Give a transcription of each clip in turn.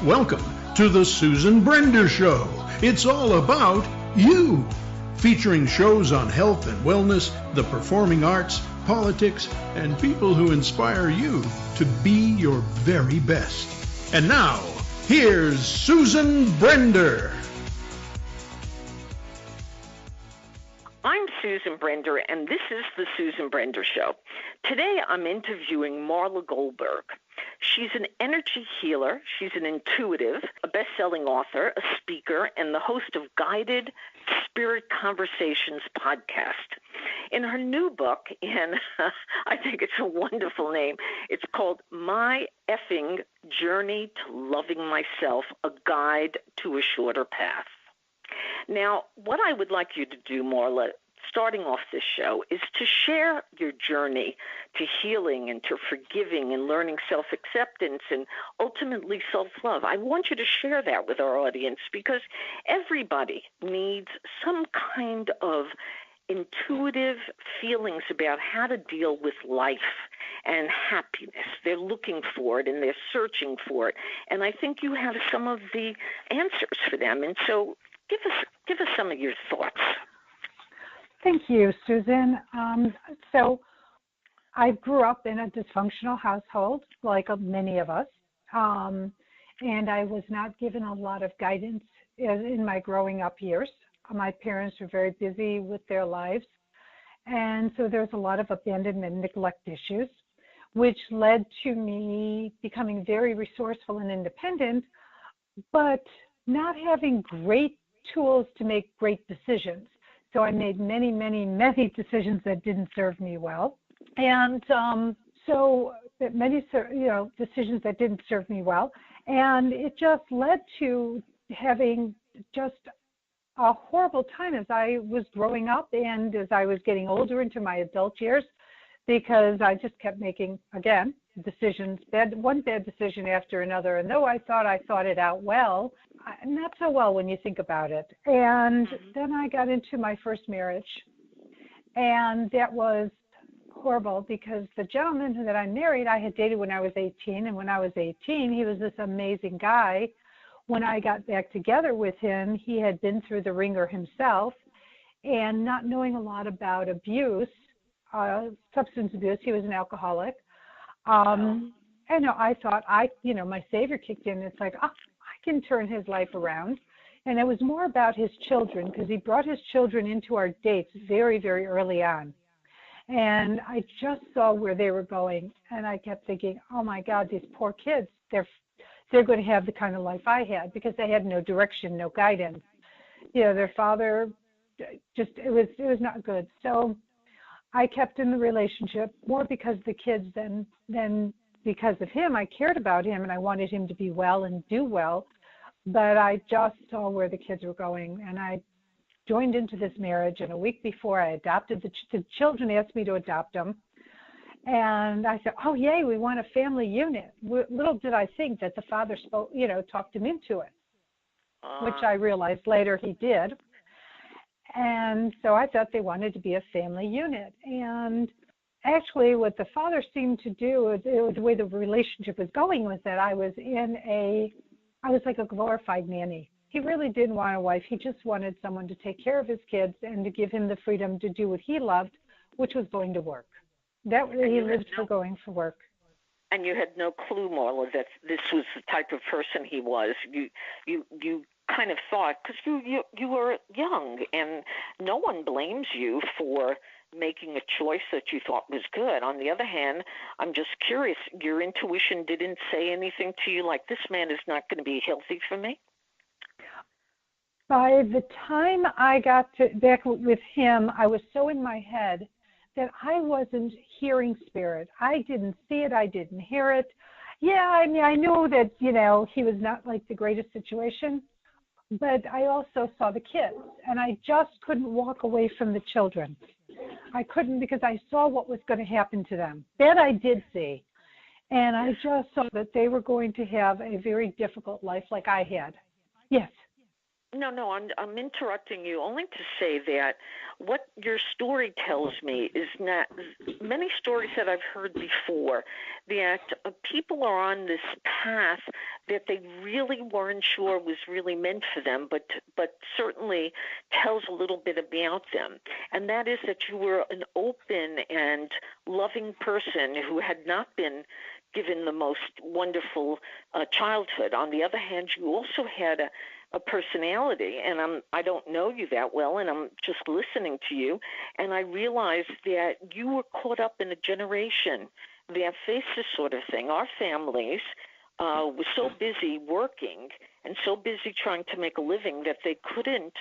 Welcome to the Susan Brender Show. It's all about you. Featuring shows on health and wellness, the performing arts, politics, and people who inspire you to be your very best. And now, here's Susan Brender. I'm Susan Brender, and this is the Susan Brender Show. Today, I'm interviewing Marla Goldberg. She's an energy healer, she's an intuitive, a best-selling author, a speaker, and the host of Guided Spirit Conversations podcast. In her new book, and I think it's a wonderful name, it's called My Effing Journey to Loving Myself, a Guide to a Shorter Path. Now, what I would like you to do, Marla, starting off this show, is to share your journey to healing and to forgiving and learning self-acceptance and ultimately self-love. I want you to share that with our audience because everybody needs some kind of intuitive feelings about how to deal with life and happiness. They're looking for it and they're searching for it. And I think you have some of the answers for them. And so give us some of your thoughts. Thank you, Susan. So I grew up in a dysfunctional household, like many of us, and I was not given a lot of guidance in my growing up years. My parents were very busy with their lives, and so there's a lot of abandonment and neglect issues, which led to me becoming very resourceful and independent, but not having great tools to make great decisions. So I made many decisions that didn't serve me well. And decisions that didn't serve me well. And it just led to having just a horrible time as I was growing up and as I was getting older into my adult years, because I just kept making, again, decisions, one bad decision after another. And though I thought it out well, not so well when you think about it. And then I got into my first marriage, and that was horrible because the gentleman that I married, I had dated when I was 18, and when I was 18, he was this amazing guy. When I got back together with him, he had been through the ringer himself, and not knowing a lot about abuse, substance abuse, he was an alcoholic. And I thought my savior kicked in. It's like, I can turn his life around. And it was more about his children, because he brought his children into our dates very, very early on. And I just saw where they were going. And I kept thinking, oh my God, these poor kids, they're going to have the kind of life I had, because they had no direction, no guidance. Their father it was not good. So I kept in the relationship more because of the kids than because of him. I cared about him and I wanted him to be well and do well, but I just saw where the kids were going, and I joined into this marriage, and a week before I adopted the children asked me to adopt them, and I said, oh yay, we want a family unit. Little did I think that the father talked him into it, which I realized later he did. And so I thought they wanted to be a family unit. And actually what the father seemed to do, the way the relationship was going with it, I was like a glorified nanny. He really didn't want a wife. He just wanted someone to take care of his kids and to give him the freedom to do what he loved, which was going to work. He lived for going for work. And you had no clue, Marla, that this was the type of person he was. You kind of thought, because you were young, and no one blames you for making a choice that you thought was good. On the other hand, I'm just curious, your intuition didn't say anything to you like, this man is not going to be healthy for me? By the time I got back with him, I was so in my head that I wasn't hearing spirit. I didn't see it. I didn't hear it. Yeah, I mean, I knew that, he was not like the greatest situation, but I also saw the kids, and I just couldn't walk away from the children. I couldn't, because I saw what was going to happen to them. That I did see. And I just saw that they were going to have a very difficult life like I had. Yes. No, I'm interrupting you only to say that what your story tells me is not many stories that I've heard before, that people are on this path that they really weren't sure was really meant for them, but certainly tells a little bit about them. And that is that you were an open and loving person who had not been given the most wonderful childhood. On the other hand, you also had a personality, and I don't know you that well, and I'm just listening to you, and I realized that you were caught up in a generation that faced this sort of thing. Our families were so busy working and so busy trying to make a living that they couldn't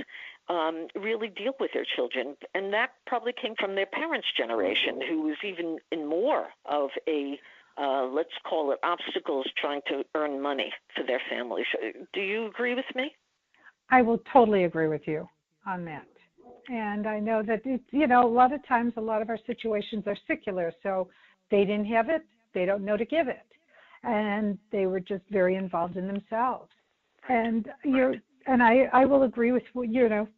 really deal with their children, and that probably came from their parents' generation, who was even in more of a let's call it obstacles trying to earn money for their families. Do you agree with me? I will totally agree with you on that. And I know that, a lot of times, a lot of our situations are secular. So they didn't have it. They don't know to give it. And they were just very involved in themselves. And I will agree with what your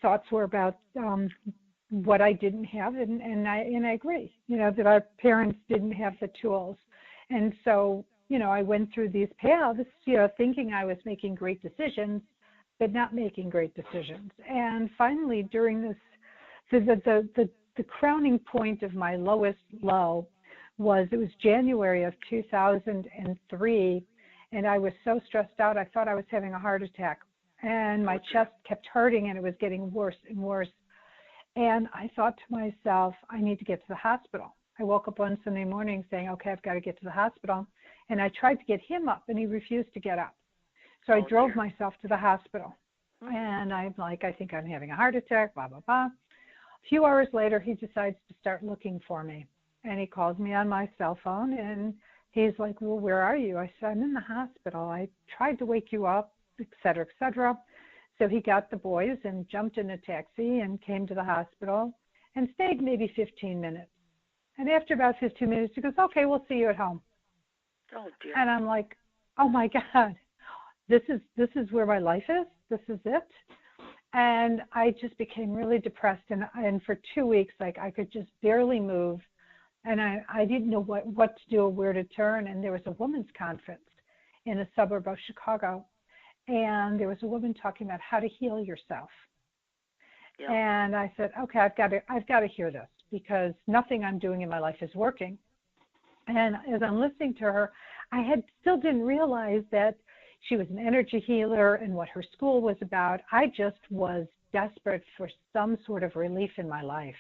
thoughts were about what I didn't have. And I agree, that our parents didn't have the tools. And so, I went through these paths, thinking I was making great decisions, but not making great decisions. And finally, during this, the crowning point of my lowest low it was January of 2003, and I was so stressed out, I thought I was having a heart attack. And my chest kept hurting, and it was getting worse and worse. And I thought to myself, I need to get to the hospital. I woke up one Sunday morning saying, okay, I've got to get to the hospital. And I tried to get him up, and he refused to get up. So I drove myself to the hospital. And I'm like, I think I'm having a heart attack, blah, blah, blah. A few hours later, he decides to start looking for me. And he calls me on my cell phone, and he's like, well, where are you? I said, I'm in the hospital. I tried to wake you up, et cetera, et cetera. So he got the boys and jumped in a taxi and came to the hospital and stayed maybe 15 minutes. And after about 15 minutes, he goes, okay, we'll see you at home. Oh, dear. And I'm like, oh, my God, this is where my life is? This is it? And I just became really depressed. And for 2 weeks, I could just barely move. And I didn't know what to do or where to turn. And there was a women's conference in a suburb of Chicago. And there was a woman talking about how to heal yourself. Yeah. And I said, okay, I've got to hear this, because nothing I'm doing in my life is working. And as I'm listening to her, I still didn't realize that she was an energy healer and what her school was about. I just was desperate for some sort of relief in my life.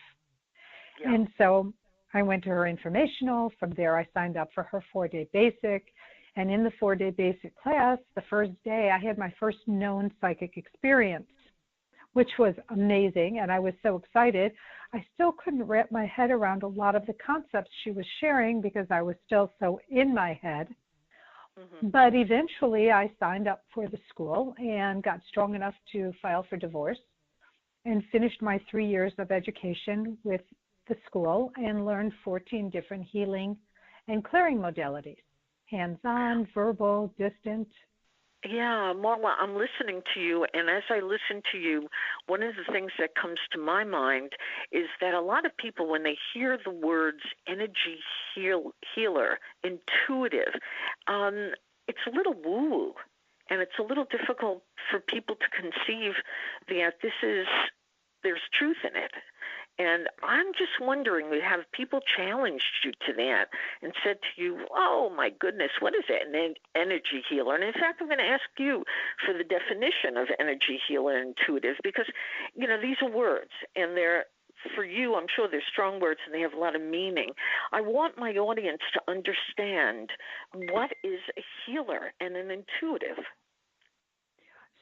Yeah. And so I went to her informational. From there, I signed up for her 4-day basic. And in the 4-day basic class, the first day, I had my first known psychic experience, which was amazing. And I was so excited. I still couldn't wrap my head around a lot of the concepts she was sharing because I was still so in my head. Mm-hmm. But eventually I signed up for the school and got strong enough to file for divorce and finished my 3 years of education with the school and learned 14 different healing and clearing modalities, hands-on, verbal, distant. Yeah, Marla, I'm listening to you, and as I listen to you, one of the things that comes to my mind is that a lot of people, when they hear the words energy healer, intuitive, it's a little woo-woo, and it's a little difficult for people to conceive that there's truth in it. And I'm just wondering, have people challenged you to that and said to you, oh, my goodness, what is it, an energy healer? And, in fact, I'm going to ask you for the definition of energy healer and intuitive because, these are words, and they're, for you, I'm sure they're strong words and they have a lot of meaning. I want my audience to understand what is a healer and an intuitive.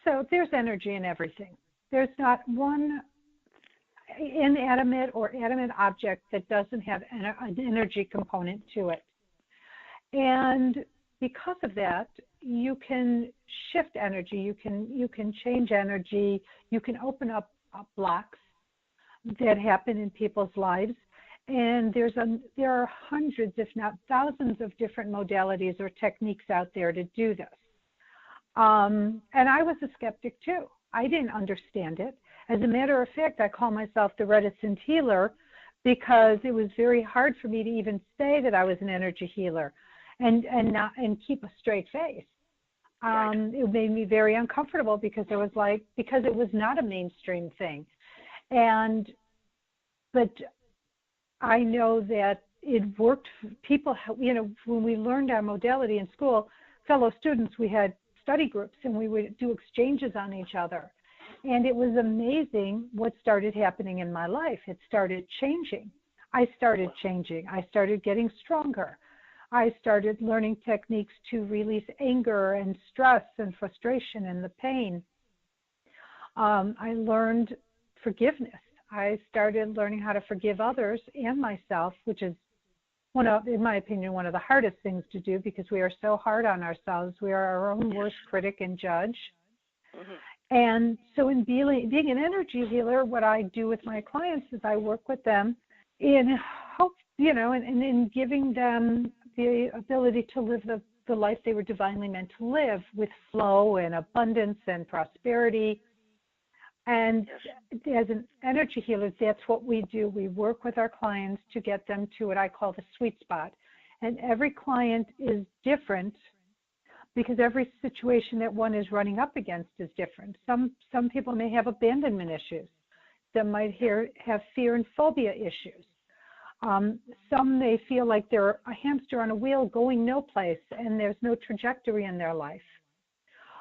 So there's energy in everything. There's not one inanimate or animate object that doesn't have an energy component to it. And because of that, you can shift energy, you can change energy, you can open up blocks that happen in people's lives. And there are hundreds, if not thousands, of different modalities or techniques out there to do this. And I was a skeptic too. I didn't understand it. As a matter of fact, I call myself the Reticent Healer because it was very hard for me to even say that I was an energy healer and keep a straight face. Right. It made me very uncomfortable because it was not a mainstream thing. But I know that it worked. People, when we learned our modality in school, fellow students, we had study groups and we would do exchanges on each other. And it was amazing what started happening in my life. It started changing. I started changing. I started getting stronger. I started learning techniques to release anger and stress and frustration and the pain. I learned forgiveness. I started learning how to forgive others and myself, which is in my opinion, one of the hardest things to do because we are so hard on ourselves. We are our own worst critic and judge. Mm-hmm. And so in being an energy healer, what I do with my clients is I work with them in hope, and in giving them the ability to live the life they were divinely meant to live with flow and abundance and prosperity. And as an energy healer, that's what we do. We work with our clients to get them to what I call the sweet spot. And every client is different because every situation that one is running up against is different. Some people may have abandonment issues. Some might have fear and phobia issues. Some may feel like they're a hamster on a wheel going no place and there's no trajectory in their life.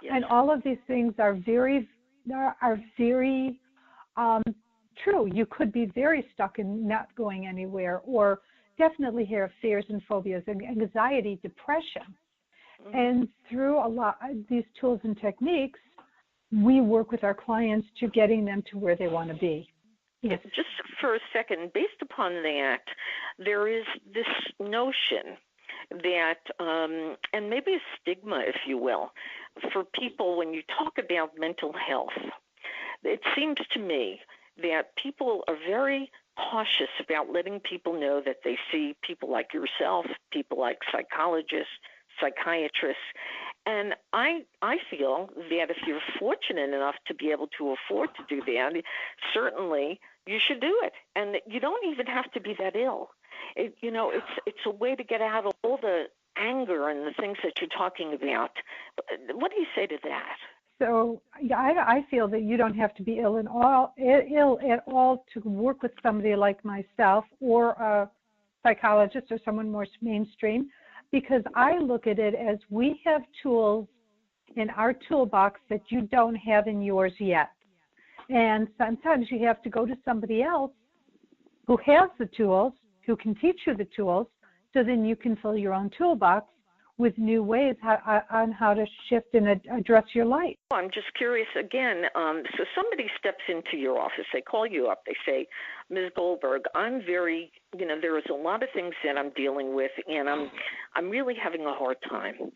Yes. And all of these things are very true. You could be very stuck and not going anywhere, or definitely have fears and phobias and anxiety, depression. Mm-hmm. And through a lot of these tools and techniques, we work with our clients to getting them to where they want to be. Yes. Just for a second, based upon that, there is this notion that, and maybe a stigma, if you will, for people when you talk about mental health. It seems to me that people are very cautious about letting people know that they see people like yourself, people like psychologists, psychiatrists, and I feel that if you're fortunate enough to be able to afford to do that, certainly you should do it. And you don't even have to be that ill. It's a way to get out of all the anger and the things that you're talking about. What do you say to that? So I feel that you don't have to be ill at all to work with somebody like myself or a psychologist or someone more mainstream, because I look at it as we have tools in our toolbox that you don't have in yours yet. And sometimes you have to go to somebody else who has the tools, who can teach you the tools, so then you can fill your own toolbox with new ways on how to shift and address your life. I'm just curious again. So somebody steps into your office, they call you up, they say, Ms. Goldberg, I'm very, there is a lot of things that I'm dealing with, and I'm really having a hard time.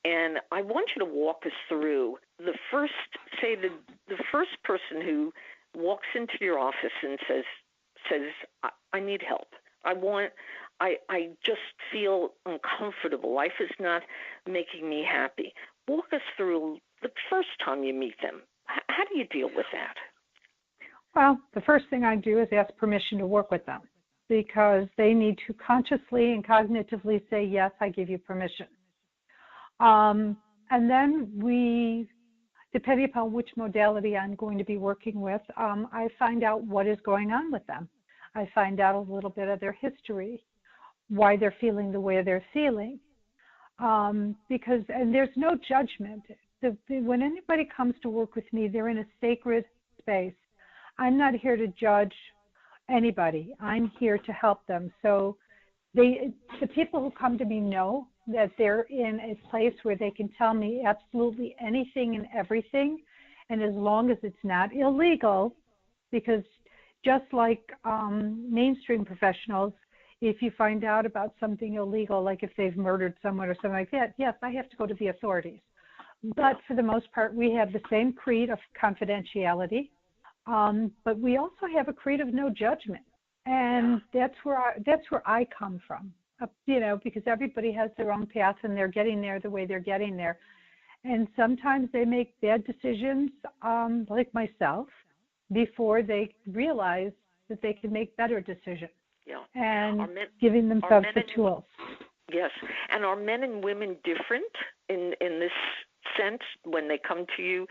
And I want you to walk us through the first person who walks into your office and says, I need help. I just feel uncomfortable. Life is not making me happy. Walk us through the first time you meet them. How do you deal with that? Well, the first thing I do is ask permission to work with them, because they need to consciously and cognitively say, yes, I give you permission. And then we, depending upon which modality I'm going to be working with, I find out what is going on with them. I find out a little bit of their history, why they're feeling the way they're feeling, and there's no judgment. When anybody comes to work with me, they're in a sacred space. I'm not here to judge anybody. I'm here to help them. So the people who come to me know that they're in a place where they can tell me absolutely anything and everything, and as long as it's not illegal, because just like mainstream professionals, if you find out about something illegal, like if they've murdered someone or something like that, yes, I have to go to the authorities. But for the most part, we have the same creed of confidentiality, but we also have a creed of no judgment, and that's where I come from. Because everybody has their own path and they're getting there the way they're getting there. And sometimes they make bad decisions, like myself, before they realize that they can make better decisions. Yeah. And giving themselves the tools. Yes. And are men and women different in this sense when they come to you?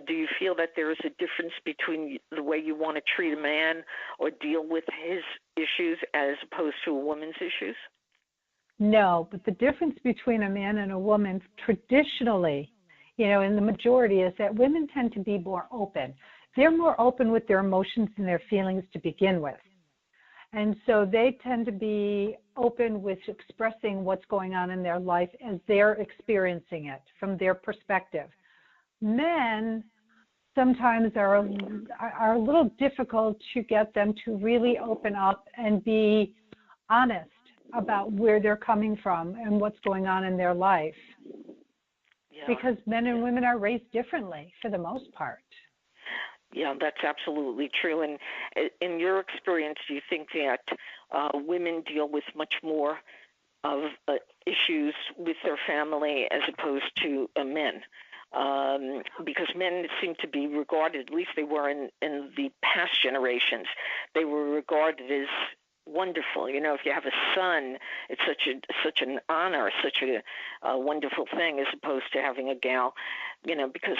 Do you feel that there is a difference between the way you want to treat a man or deal with his issues as opposed to a woman's issues? No, but the difference between a man and a woman traditionally, in the majority, is that women tend to be more open. They're more open with their emotions and their feelings to begin with. And so they tend to be open with expressing what's going on in their life as they're experiencing it from their perspective. Men sometimes are a little difficult to get them to really open up and be honest about where they're coming from and what's going on in their life. Yeah. Because men and women are raised differently for the most part. Yeah, that's absolutely true. And in your experience, do you think that women deal with much more of issues with their family as opposed to men? Because men seem to be regarded, at least they were in the past generations, they were regarded as wonderful. If you have a son, it's such an honor, such a wonderful thing, as opposed to having a gal, because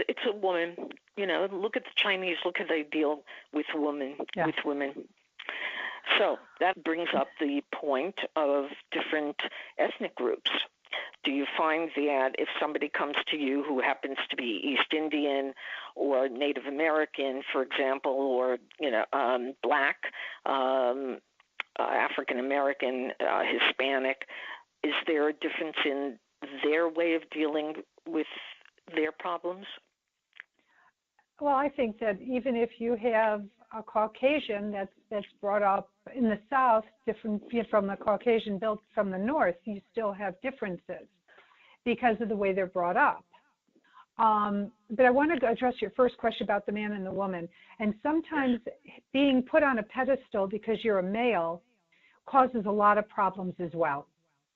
it's a woman. Look at the Chinese. Look how they deal with women. Yeah. With women. So that brings up the point of different ethnic groups. Do you find that if somebody comes to you who happens to be East Indian or Native American, for example, or Black, African American, Hispanic, is there a difference in their way of dealing with their problems? Well, I think that even if you have a Caucasian that's brought up in the South, different from the Caucasian built from the North, you still have differences because of the way they're brought up. But I want to address your first question about the man and the woman. And sometimes being put on a pedestal because you're a male causes a lot of problems as well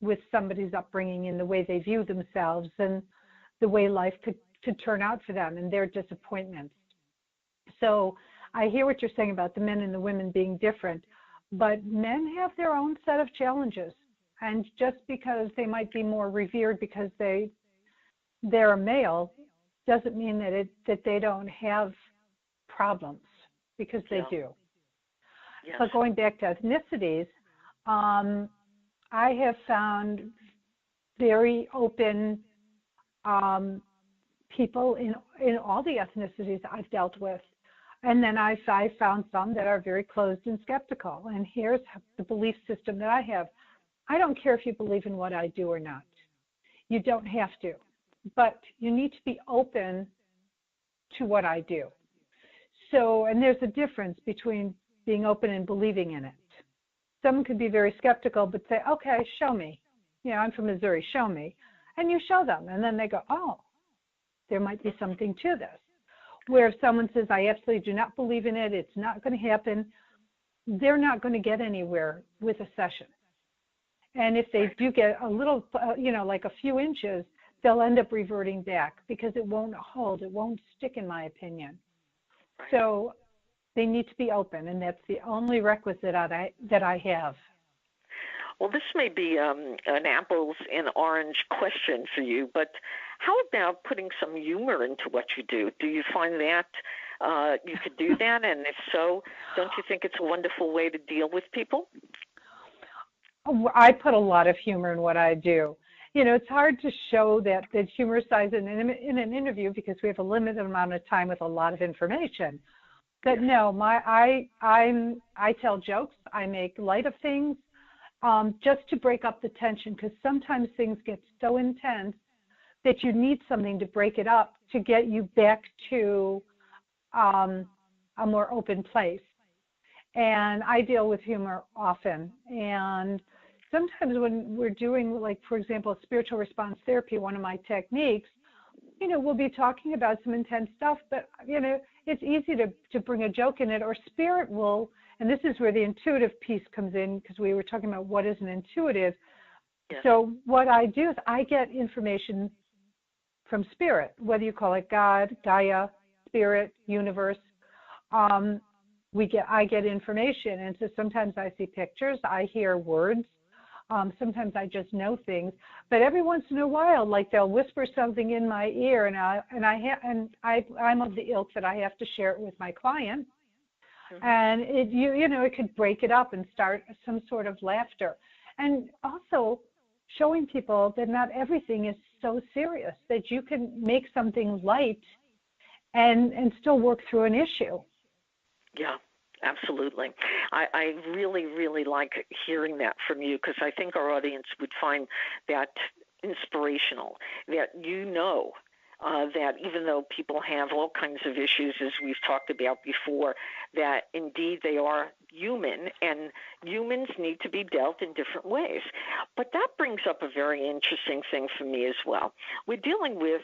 with somebody's upbringing and the way they view themselves and the way life could turn out for them and their disappointments. So I hear what you're saying about the men and the women being different, but men have their own set of challenges. And just because they might be more revered because they're a male doesn't mean that they don't have problems, because they do. Yes. But going back to ethnicities, I have found very open people in all the ethnicities I've dealt with. And then I found some that are very closed and skeptical. And here's the belief system that I have. I don't care if you believe in what I do or not. You don't have to. But you need to be open to what I do. So, and there's a difference between being open and believing in it. Some could be very skeptical, but say, okay, show me. I'm from Missouri, show me. And you show them. And then they go, oh, there might be something to this. Where if someone says, I absolutely do not believe in it, it's not going to happen, they're not going to get anywhere with a session. And if they do get a little, like a few inches, they'll end up reverting back because it won't hold. It won't stick, in my opinion. Right. So they need to be open, and that's the only requisite that I have. Well, this may be an apples and orange question for you, but how about putting some humor into what you do? Do you find that you could do that? And if so, don't you think it's a wonderful way to deal with people? I put a lot of humor in what I do. It's hard to show that humor side in an interview because we have a limited amount of time with a lot of information. But no, I tell jokes. I make light of things. Just to break up the tension, because sometimes things get so intense that you need something to break it up to get you back to a more open place. And I deal with humor often. And sometimes when we're doing, like, for example, spiritual response therapy, one of my techniques, we'll be talking about some intense stuff, but, it's easy to bring a joke in it, or spirit will. And this is where the intuitive piece comes in, because we were talking about what is an intuitive. Yeah. So what I do is I get information from spirit, whether you call it God, Gaia, spirit, universe. I get information, and so sometimes I see pictures, I hear words, sometimes I just know things. But every once in a while, like they'll whisper something in my ear, and I'm of the ilk that I have to share it with my client, and it could break it up and start some sort of laughter, and also showing people that not everything is so serious, that you can make something light and still work through an issue. Yeah, absolutely. I really, really like hearing that from you, because I think our audience would find that inspirational, that that even though people have all kinds of issues, as we've talked about before, that indeed they are human, and humans need to be dealt in different ways. But that brings up a very interesting thing for me as well. We're dealing with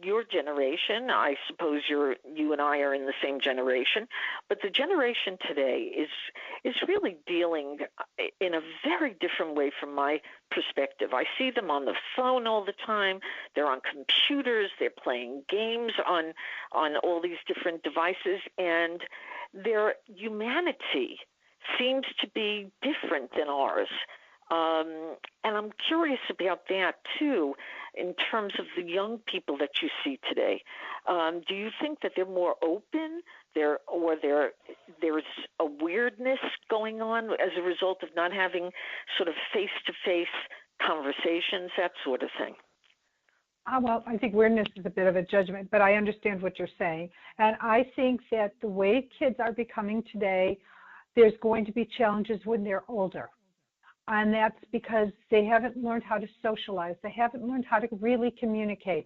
your generation. I suppose you and I are in the same generation, but the generation today is really dealing in a very different way from my perspective. I see them on the phone all the time. They're on computers. They're playing games on all these different devices, and their humanity seems to be different than ours. And I'm curious about that, too, in terms of the young people that you see today. Do you think that they're more open, there's a weirdness going on as a result of not having sort of face-to-face conversations, that sort of thing? Well, I think weirdness is a bit of a judgment, but I understand what you're saying. And I think that the way kids are becoming today, there's going to be challenges when they're older. And that's because they haven't learned how to socialize. They haven't learned how to really communicate.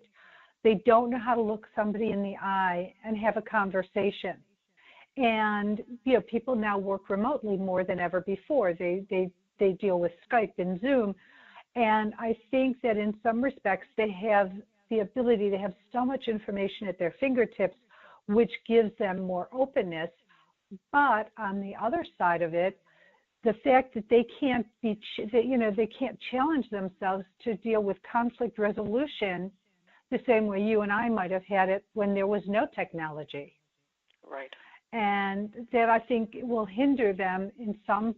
They don't know how to look somebody in the eye and have a conversation. And people now work remotely more than ever before. They deal with Skype and Zoom. And I think that in some respects they have the ability to have so much information at their fingertips, which gives them more openness. But on the other side of it, the fact that they can't they can't challenge themselves to deal with conflict resolution the same way you and I might have had it when there was no technology. Right. And that I think will hinder them in some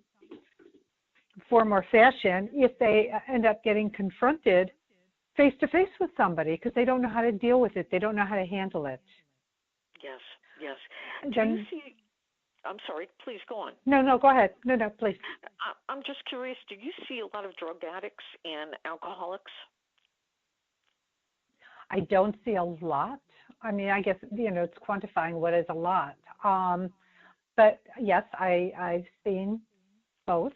form or fashion if they end up getting confronted face to face with somebody, because they don't know how to deal with it. They don't know how to handle it. Yes. Do you see? I'm sorry, please go on. No, go ahead. No, please. I'm just curious, do you see a lot of drug addicts and alcoholics? I don't see a lot. I mean, I guess, it's quantifying what is a lot. But yes, I've seen both.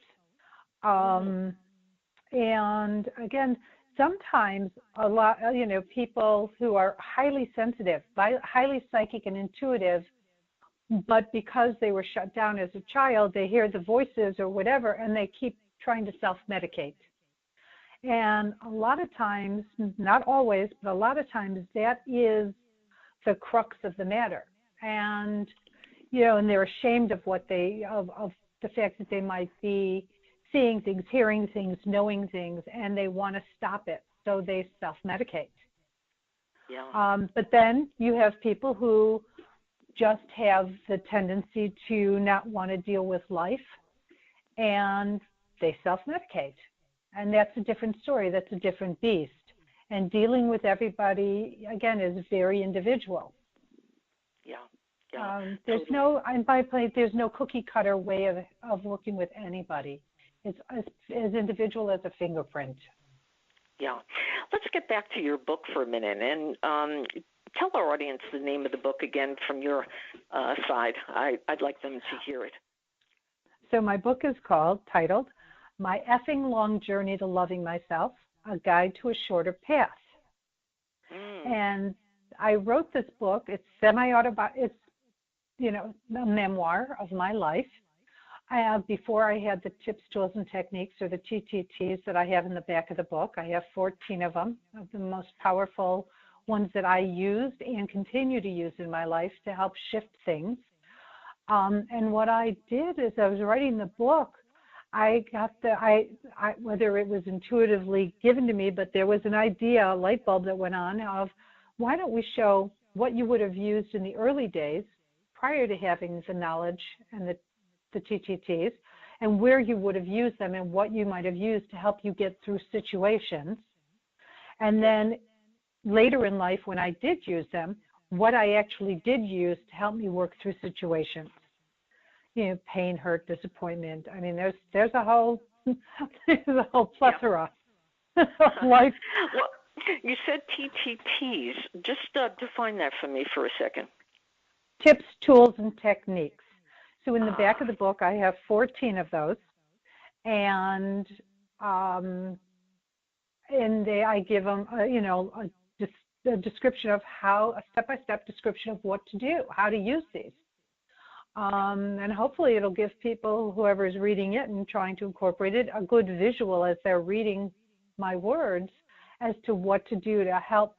And again, sometimes a lot, people who are highly sensitive, highly psychic and intuitive, but because they were shut down as a child, they hear the voices or whatever, and they keep trying to self-medicate. And a lot of times, not always, but a lot of times, that is the crux of the matter. And, and they're ashamed of of the fact that they might be seeing things, hearing things, knowing things, and they want to stop it, so they self-medicate. Yeah. But then you have people who just have the tendency to not want to deal with life, and they self-medicate. And that's a different story. That's a different beast. And dealing with everybody, again, is very individual. Yeah. There's totally. there's no cookie cutter way of working with anybody. It's as individual as a fingerprint. Yeah. Let's get back to your book for a minute and tell our audience the name of the book again from your side. I'd like them to hear it. So my book is titled, My Effing Long Journey to Loving Myself, A Guide to a Shorter Path. And I wrote this book. It's it's, a memoir of my life. Before I had the tips, tools, and techniques, or the TTTs that I have in the back of the book. I have 14 of them, of the most powerful ones that I used and continue to use in my life to help shift things. And what I did is I was writing the book. I got whether it was intuitively given to me, but there was an idea, a light bulb that went on of, why don't we show what you would have used in the early days prior to having the knowledge and the TTTs, and where you would have used them and what you might have used to help you get through situations. And then later in life, when I did use them, what I actually did use to help me work through situations. Pain, hurt, disappointment. I mean, there's a whole plethora of life. Well, you said TTTs. Just define that for me for a second. Tips, tools, and techniques. So in the back of the book, I have 14 of those, and I give them, a description of a step-by-step description of what to do, how to use these. And hopefully it'll give people, whoever's reading it and trying to incorporate it, a good visual as they're reading my words as to what to do to help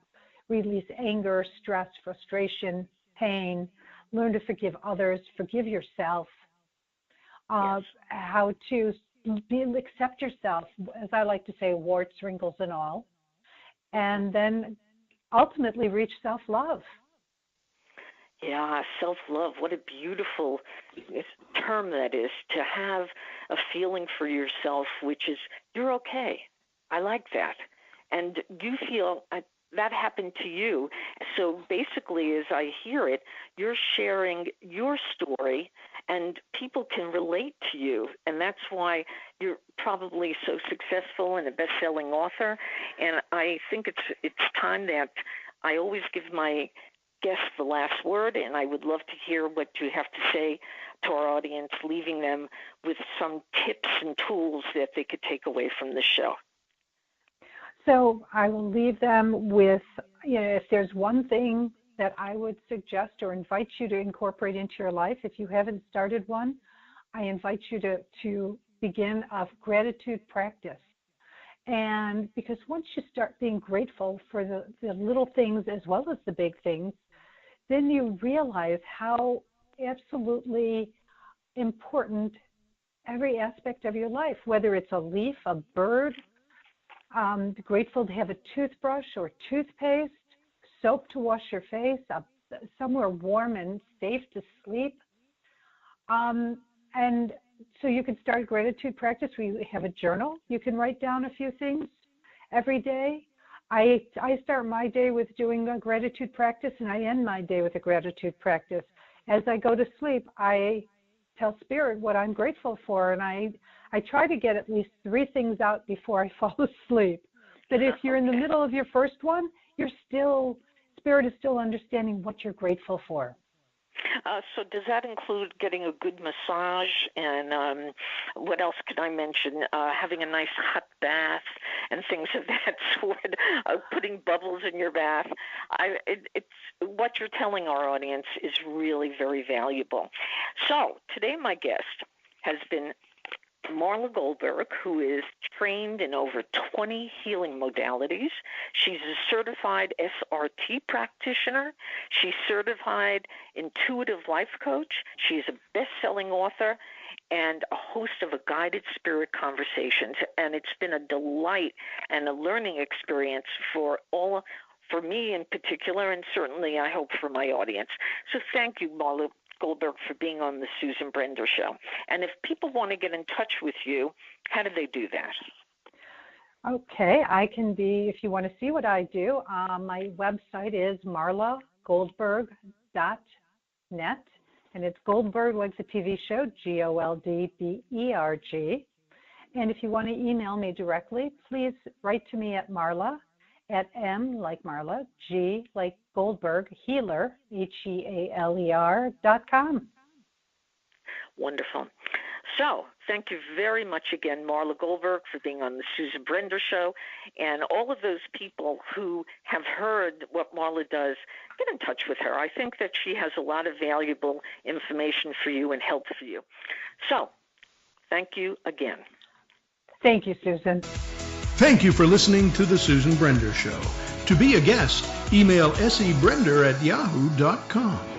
release anger, stress, frustration, pain, learn to forgive others, forgive yourself, how to accept yourself, as I like to say, warts, wrinkles, and all, and then ultimately reach self-love. Yeah, self-love. What a beautiful term that is, to have a feeling for yourself, which is, you're okay. I like that. And you feel that happened to you. So basically, as I hear it, you're sharing your story, and people can relate to you. And that's why you're probably so successful and a best-selling author. And I think it's time that I always give my guests the last word, and I would love to hear what you have to say to our audience, leaving them with some tips and tools that they could take away from the show. So I will leave them with, if there's one thing that I would suggest or invite you to incorporate into your life, if you haven't started one, I invite you to begin a gratitude practice. And because once you start being grateful for the little things as well as the big things, then you realize how absolutely important every aspect of your life, whether it's a leaf, a bird, grateful to have a toothbrush or toothpaste, soap to wash your face, somewhere warm and safe to sleep. And so you can start a gratitude practice. We have a journal. You can write down a few things every day. I start my day with doing a gratitude practice, and I end my day with a gratitude practice. As I go to sleep, I tell Spirit what I'm grateful for, and I try to get at least 3 things out before I fall asleep. But if you're in the middle of your first one, Spirit is still understanding what you're grateful for. So does that include getting a good massage, and what else could I mention? Having a nice hot bath and things of that sort, putting bubbles in your bath. It's what you're telling our audience is really very valuable. So today my guest has been Marla Goldberg, who is trained in over 20 healing modalities. She's a certified SRT practitioner. She's certified intuitive life coach. She's a best-selling author and a host of a guided spirit conversations. And it's been a delight and a learning experience for me in particular, and certainly I hope for my audience. So thank you, Marla Goldberg, for being on the Susan Brender Show. And if people want to get in touch with you, how do they do that? Okay, I can be, if you want to see what I do, my website is marlagoldberg.net, and it's Goldberg like the TV show, Goldberg. And if you want to email me directly, please write to me at Marla at M like Marla, G like Goldberg, Healer, HEALER.com. Wonderful. So thank you very much again, Marla Goldberg, for being on the Susan Brender Show. And all of those people who have heard what Marla does, get in touch with her. I think that she has a lot of valuable information for you and help for you. So thank you again. Thank you, Susan. Thank you for listening to The Susan Brender Show. To be a guest, email sebrender@yahoo.com.